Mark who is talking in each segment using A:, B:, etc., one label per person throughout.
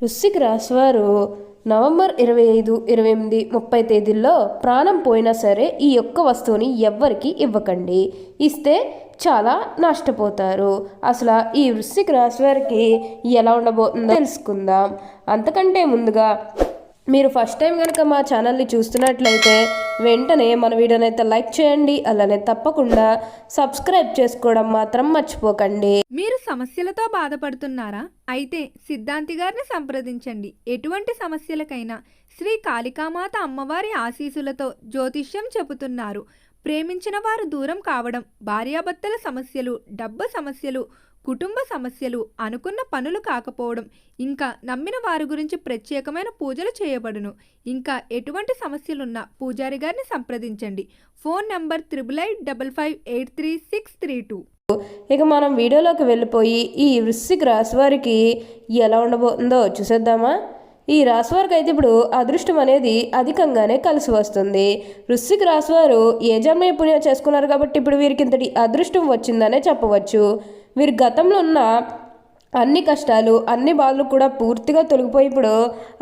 A: వృశ్చిక రాశి వారు నవంబర్ 25, 28, 30 తేదీల్లో ప్రాణం పోయినా సరే ఈ యొక్క వస్తువుని ఎవ్వరికి ఇవ్వకండి. ఇస్తే చాలా నష్టపోతారు. అసలు ఈ వృశ్చిక రాశి వారికి ఎలా ఉండబోతుందో తెలుసుకుందాం. అంతకంటే ముందుగా మీరు ఫస్ట్ టైం కనుక మా ఛానల్ని చూస్తున్నట్లయితే వెంటనే మన వీడియోని అయితే లైక్ చేయండి. అలానే తప్పకుండా సబ్స్క్రైబ్ చేసుకోవడం మాత్రం మర్చిపోకండి.
B: మీరు సమస్యలతో బాధపడుతున్నారా? అయితే సిద్ధాంతి గారిని సంప్రదించండి. ఎటువంటి సమస్యలకైనా శ్రీ కాళికామాత అమ్మవారి ఆశీస్సులతో జ్యోతిష్యం చెబుతున్నారు. ప్రేమించిన వారు దూరం కావడం, భార్యాభర్తల సమస్యలు, డబ్బు సమస్యలు, కుటుంబ సమస్యలు, అనుకున్న పనులు కాకపోవడం, ఇంకా నమ్మిన వారి గురించి ప్రత్యేకమైన పూజలు చేయబడును. ఇంకా ఎటువంటి సమస్యలున్నా పూజారి గారిని సంప్రదించండి. Phone number 8855533632.
A: ఇక మనం వీడియోలోకి వెళ్ళిపోయి ఈ వృశ్చిక రాశి వారికి ఎలా ఉండబోతుందో చూసేద్దామా. ఈ రాశి వారికి అయితే ఇప్పుడు అదృష్టం అనేది అధికంగానే కలిసి వస్తుంది. వృశ్చిక రాశి వారు ఏ జన్మ పుణ్యం చేసుకున్నారు కాబట్టి ఇప్పుడు వీరికి ఇంతటి అదృష్టం వచ్చిందనే చెప్పవచ్చు. వీరి గతంలో ఉన్న అన్ని కష్టాలు, అన్ని బాధలు కూడా పూర్తిగా తొలగిపోయి ఇప్పుడు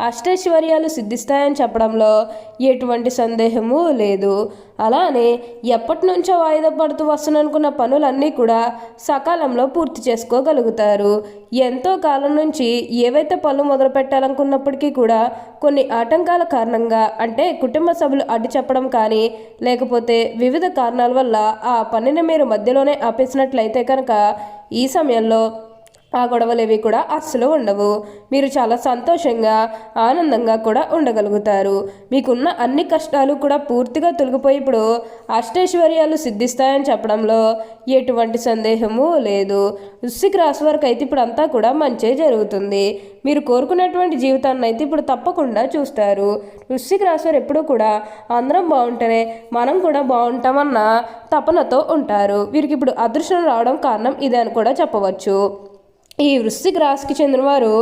A: అష్టైశ్వర్యాలు సిద్ధిస్తాయని చెప్పడంలో ఎటువంటి సందేహము లేదు. అలానే ఎప్పటి నుంచో వాయిదా పడుతూ వస్తున్ననుకున్న పనులన్నీ కూడా సకాలంలో పూర్తి చేసుకోగలుగుతారు. ఎంతో కాలం నుంచి ఏవైతే పనులు మొదలు పెట్టాలనుకున్నప్పటికీ కూడా కొన్ని ఆటంకాల కారణంగా, అంటే కుటుంబ సభ్యులు అడ్డు చెప్పడం కానీ లేకపోతే వివిధ కారణాల వల్ల ఆ పనిని మీరు మధ్యలోనే ఆపేసినట్లయితే కనుక ఈ సమయంలో ఆ గొడవలేవి కూడా అస్సలు ఉండవు. మీరు చాలా సంతోషంగా, ఆనందంగా కూడా ఉండగలుగుతారు. మీకున్న అన్ని కష్టాలు కూడా పూర్తిగా తొలగిపోయి ఇప్పుడు అష్టైశ్వర్యాలు సిద్ధిస్తాయని చెప్పడంలో ఎటువంటి సందేహము లేదు. వృశ్చిక రాశి వారికి అయితే ఇప్పుడు అంతా కూడా మంచే జరుగుతుంది. మీరు కోరుకున్నటువంటి జీవితాన్ని అయితే ఇప్పుడు తప్పకుండా చూస్తారు. వృశ్చిక రాశి వారు ఎప్పుడూ కూడా అందరం బాగుంటేనే మనం కూడా బాగుంటామన్న తపనతో ఉంటారు. వీరికి ఇప్పుడు అదృష్టం రావడం కారణం ఇదే అని కూడా చెప్పవచ్చు. ఈ వృశ్చిక రాశికి చెందినవారు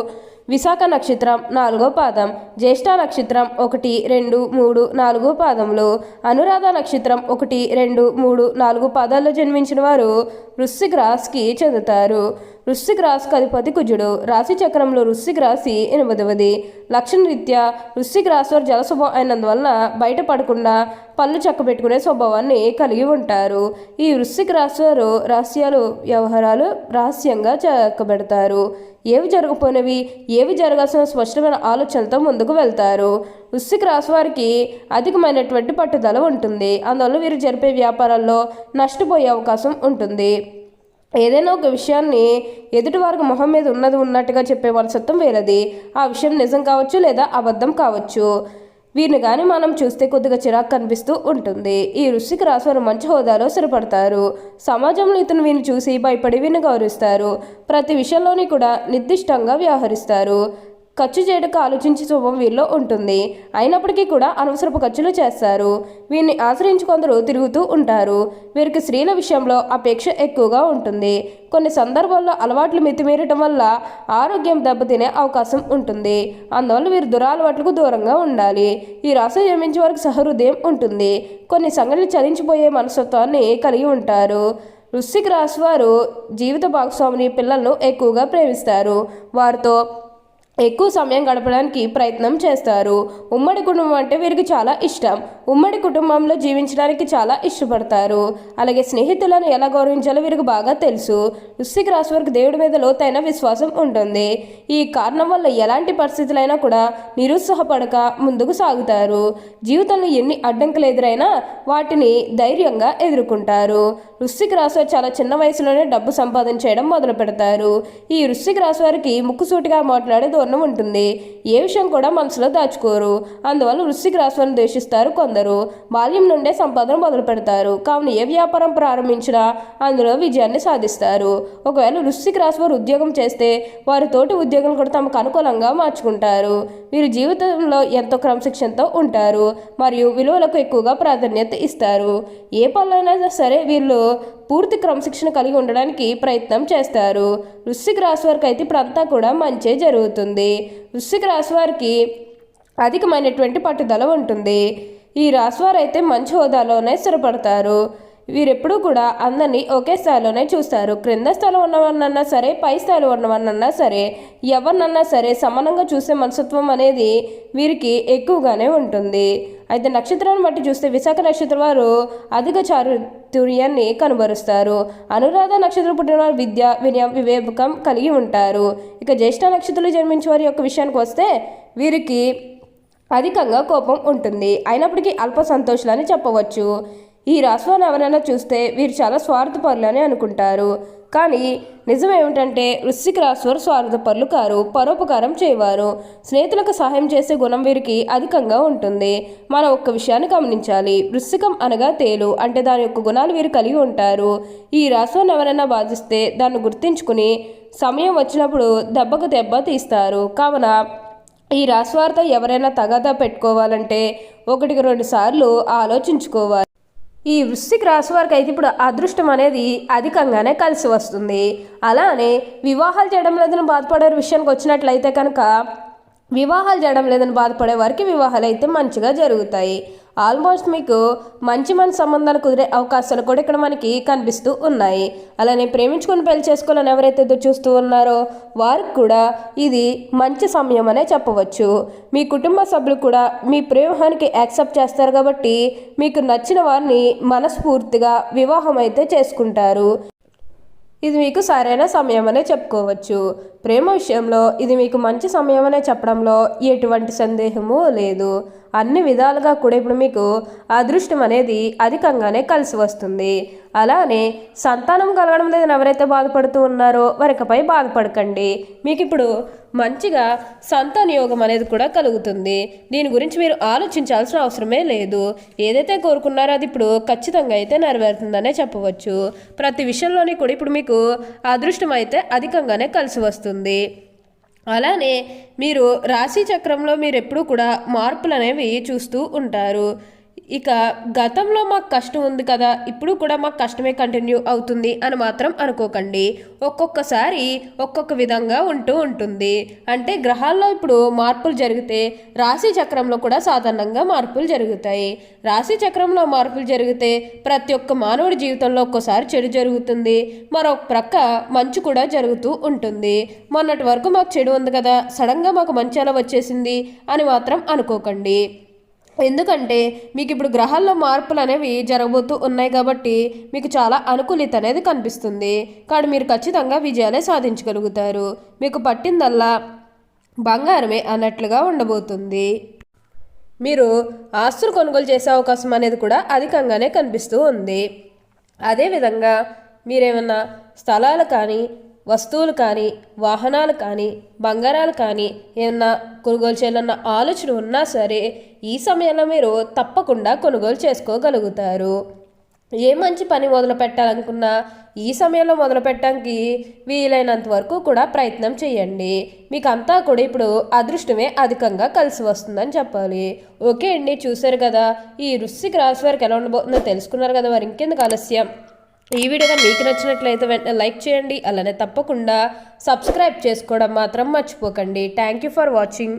A: విశాఖ నక్షత్రం 4వ పాదం, జ్యేష్ఠ నక్షత్రం 1, 2, 3, 4 పాదములు, అనురాధ నక్షత్రం 1, 2, 3, 4 పాదాల్లో జన్మించిన వారు వృశ్చిక రాశికి చెందుతారు. వృశ్చిక రాశికి అధిపతి కుజుడు. రాశి చక్రంలో వృశ్చిక రాశి 8వది. లక్షణ రీత్యా వృశ్చిక రాశి వారు జల స్వభావం అయినందువలన బయటపడకుండా పళ్ళు చక్కబెట్టుకునే స్వభావాన్ని కలిగి ఉంటారు. ఈ వృశ్చిక రాశి వారు రహస్యాలు, వ్యవహారాలు రహస్యంగా చక్కబెడతారు. ఏవి జరగపోయినవి, ఏవి జరగాల్సిన స్పష్టమైన ఆలోచనలతో ముందుకు వెళ్తారు. వృశ్చిక రాశి వారికి అధికమైనటువంటి పట్టుదల ఉంటుంది. అందువల్ల వీరు జరిపే వ్యాపారాల్లో నష్టపోయే అవకాశం ఉంటుంది. ఏదైనా ఒక విషయాన్ని ఎదుటి వారికి మొహం మీద ఉన్నట్టుగా చెప్పే వాళ్ళ సత్వం వేరది. ఆ విషయం నిజం కావచ్చు లేదా అబద్ధం కావచ్చు. వీరిని కానీ మనం చూస్తే కొద్దిగా చిరాకు కనిపిస్తూ ఉంటుంది. ఈ వృశ్చిక రాశి వారు మంచి హోదాలో స్థిరపడతారు. సమాజంలో ఇతను వీరిని చూసి భయపడి వీరిని గౌరవిస్తారు. ప్రతి విషయంలోని కూడా నిర్దిష్టంగా వ్యవహరిస్తారు. ఖర్చు చేయడానికి ఆలోచించే స్వభావం వీరిలో ఉంటుంది. అయినప్పటికీ కూడా అనవసరపు ఖర్చులు చేస్తారు. వీరిని ఆశ్రయించి కొందరు తిరుగుతూ ఉంటారు. వీరికి స్త్రీల విషయంలో అపేక్ష ఎక్కువగా ఉంటుంది. కొన్ని సందర్భాల్లో అలవాట్లు మితిమీరటం వల్ల ఆరోగ్యం దెబ్బతినే అవకాశం ఉంటుంది. అందువల్ల వీరు దురలవాట్లకు దూరంగా ఉండాలి. ఈ రాశి జన్మించే వారికి సహృదయం ఉంటుంది. కొన్ని సంఘటనలు చలించిపోయే మనస్తత్వాన్ని కలిగి ఉంటారు. వృశ్చిక రాశి వారు జీవిత భాగస్వామిని, పిల్లలను ఎక్కువగా ప్రేమిస్తారు. వారితో ఎక్కువ సమయం గడపడానికి ప్రయత్నం చేస్తారు. ఉమ్మడి కుటుంబం అంటే వీరికి చాలా ఇష్టం. ఉమ్మడి కుటుంబంలో జీవించడానికి చాలా ఇష్టపడతారు. అలాగే స్నేహితులను ఎలా గౌరవించాలో వీరికి బాగా తెలుసు. వృశ్చిక రాశి వారికి దేవుడి మీద లోతైన విశ్వాసం ఉంటుంది. ఈ కారణం వల్ల ఎలాంటి పరిస్థితులైనా కూడా నిరుత్సాహపడక ముందుకు సాగుతారు. జీవితంలో ఎన్ని అడ్డంకులు ఎదురైనా వాటిని ధైర్యంగా ఎదుర్కొంటారు. వృశ్చిక రాశి వారు చాలా చిన్న వయసులోనే డబ్బు సంపాదించడం మొదలు పెడతారు. ఈ వృశ్చిక రాశి వారికి ముక్కుసూటిగా మాట్లాడే ధోరణి ఉంటుంది. ఏ విషయం కూడా మనసులో దాచుకోరు. అందువల్ల వృశ్చిక రాశి వారిని ద్వేషిస్తారు కొందరు. బాల్యం నుండే సంపాదన మొదలు పెడతారు. కావున ఏ వ్యాపారం ప్రారంభించినా అందులో విజయాన్ని సాధిస్తారు. ఒకవేళ వృశ్చిక రాశి వారు ఉద్యోగం చేస్తే వారి తోటి ఉద్యోగులు కూడా తమకు అనుకూలంగా మార్చుకుంటారు. వీరు జీవితంలో ఎంతో క్రమశిక్షణతో ఉంటారు మరియు విలువలకు ఎక్కువగా ప్రాధాన్యత ఇస్తారు. ఏ పనులైనా సరే వీళ్ళు పూర్తి క్రమశిక్షణ కలిగి ఉండడానికి ప్రయత్నం చేస్తారు. వృశ్చిక రాశి వారికి అయితే ఇప్పుడు అంతా కూడా మంచే జరుగుతుంది. వృశ్చిక రాశి వారికి అధికమైనటువంటి పట్టుదల ఉంటుంది. ఈ రాశి వారు అయితే మంచి హోదాలోనే స్థిరపడతారు. వీరెప్పుడూ కూడా అందరినీ ఒకే స్థాయిలోనే చూస్తారు. క్రింద స్థాయిలో ఉన్నవారినన్నా సరే, పై స్థాయిలో ఉన్నవారినన్నా సరే, ఎవరినన్నా సరే సమానంగా చూసే మనస్తత్వం అనేది వీరికి ఎక్కువగానే ఉంటుంది. అయితే నక్షత్రాన్ని బట్టి చూస్తే విశాఖ నక్షత్రం వారు అధిక చాతుర్యాన్ని కనబరుస్తారు. అనురాధ నక్షత్రం పుట్టిన వారు విద్య, వినయం, వివేకం కలిగి ఉంటారు. ఇక జ్యేష్ఠ నక్షత్రంలో జన్మించిన వారి యొక్క విషయానికి వస్తే వీరికి అధికంగా కోపం ఉంటుంది. అయినప్పటికీ అల్ప సంతోషాలని చెప్పవచ్చు. ఈ రాశివారిని ఎవరైనా చూస్తే వీరు చాలా స్వార్థపరులు అని అనుకుంటారు. కానీ నిజం ఏమిటంటే వృశ్చిక రాశివారు స్వార్థపరులు కారు, పరోపకారం చేయవారు. స్నేహితులకు సహాయం చేసే గుణం వీరికి అధికంగా ఉంటుంది. మనం ఒక్క విషయాన్ని గమనించాలి. వృశ్చికం అనగా తేలు, అంటే దాని యొక్క గుణాలు వీరు కలిగి ఉంటారు. ఈ రాశివారిని ఎవరైనా బాధిస్తే దాన్ని గుర్తించుకుని సమయం వచ్చినప్పుడు దెబ్బకు దెబ్బ తీస్తారు. కావున ఈ రాశివారితో ఎవరైనా తగాదా పెట్టుకోవాలంటే 1-2 సార్లు ఆలోచించుకోవాలి. ఈ వృశ్చిక రాశి వారికి అయితే ఇప్పుడు అదృష్టం అనేది అధికంగానే కలిసి వస్తుంది. అలానే వివాహాలు చేయడం లేదని బాధపడే విషయానికి వచ్చినట్లయితే కనుక వివాహాలు చేయడం లేదని బాధపడే వారికి వివాహాలు అయితే మంచిగా జరుగుతాయి. ఆల్మోస్ట్ మీకు మంచి సంబంధాలు కుదిరే అవకాశాలు కూడా ఇక్కడ మనకి కనిపిస్తూ ఉన్నాయి. అలానే ప్రేమించుకొని పెళ్లి చేసుకోవాలని ఎవరైతే ఎదురు చూస్తూ ఉన్నారో వారికి కూడా ఇది మంచి సమయం అనే చెప్పవచ్చు. మీ కుటుంబ సభ్యులు కూడా మీ ప్రేమానికి యాక్సెప్ట్ చేస్తారు కాబట్టి మీకు నచ్చిన వారిని మనస్ఫూర్తిగా వివాహం అయితే చేసుకుంటారు. ఇది మీకు సరైన సమయం అనే చెప్పుకోవచ్చు. ప్రేమ విషయంలో ఇది మీకు మంచి సమయం అనే చెప్పడంలో ఎటువంటి సందేహము లేదు. అన్ని విధాలుగా కూడా ఇప్పుడు మీకు అదృష్టం అనేది అధికంగానే కలిసి వస్తుంది. అలానే సంతానం కలగడం లేదని ఎవరైతే బాధపడుతూ ఉన్నారో వారికపై బాధపడకండి. మీకు ఇప్పుడు మంచిగా సంతాన యోగం అనేది కూడా కలుగుతుంది. దీని గురించి మీరు ఆలోచించాల్సిన అవసరమే లేదు. ఏదైతే కోరుకున్నారో అది ఇప్పుడు ఖచ్చితంగా అయితే నెరవేరుతుందనే చెప్పవచ్చు. ప్రతి విషయంలోని కూడా ఇప్పుడు మీకు అదృష్టం అయితే అధికంగానే కలిసి వస్తుంది. అలానే మీరు రాశి చక్రంలో మీరు ఎప్పుడూ కూడా మార్పులు అనేవి చూస్తూ ఉంటారు. ఇక గతంలో మాకు కష్టం ఉంది కదా, ఇప్పుడు కూడా మాకు కష్టమే కంటిన్యూ అవుతుంది అని మాత్రం అనుకోకండి. ఒక్కొక్కసారి ఒక్కొక్క విధంగా ఉంటూ ఉంటుంది. అంటే గ్రహాల్లో ఇప్పుడు మార్పులు జరిగితే రాశి చక్రంలో కూడా సాధారణంగా మార్పులు జరుగుతాయి. రాశి చక్రంలో మార్పులు జరిగితే ప్రతి ఒక్క మానవుడి జీవితంలో ఒక్కోసారి చెడు జరుగుతుంది, మరొక ప్రక్క మంచి కూడా జరుగుతూ ఉంటుంది. మొన్నటి వరకు మాకు చెడు ఉంది కదా, సడన్గా మాకు మంచి ఎలా వచ్చేసింది అని మాత్రం అనుకోకండి. ఎందుకంటే మీకు ఇప్పుడు గ్రహాల్లో మార్పులు అనేవి జరగబోతూ ఉన్నాయి కాబట్టి మీకు చాలా అనుకూలిత అనేది కనిపిస్తుంది. కానీ మీరు ఖచ్చితంగా విజయాలే సాధించగలుగుతారు. మీకు పట్టిందల్లా బంగారమే అన్నట్లుగా ఉండబోతుంది. మీరు ఆస్తులు కొనుగోలు చేసే అవకాశం అనేది కూడా అధికంగానే కనిపిస్తూ ఉంది. అదేవిధంగా మీరేమన్నా స్థలాలు కానీ, వస్తువులు కానీ, వాహనాలు కానీ, బంగారాలు కానీ ఏమన్నా కొనుగోలు చేయాలన్న ఆలోచన ఉన్నా సరే ఈ సమయంలో మీరు తప్పకుండా కొనుగోలు చేసుకోగలుగుతారు. ఏ మంచి పని మొదలు పెట్టాలనుకున్నా ఈ సమయంలో మొదలు పెట్టడానికి వీలైనంత వరకు కూడా ప్రయత్నం చేయండి. మీకు అంతా కూడా ఇప్పుడు అదృష్టమే అధికంగా కలిసి వస్తుందని చెప్పాలి. ఓకే అండి, చూశారు కదా ఈ వృశ్చిక రాశి వారికి ఎలా ఉండబోతుందో తెలుసుకున్నారు కదా. మరి ఇంకెందుకు ఆలస్యం, ఈ వీడియో మీకు నచ్చినట్లయితే వెంటనే లైక్ చేయండి. అలానే తప్పకుండా సబ్స్క్రైబ్ చేసుకోవడం మాత్రం మర్చిపోకండి. Thank you for watching.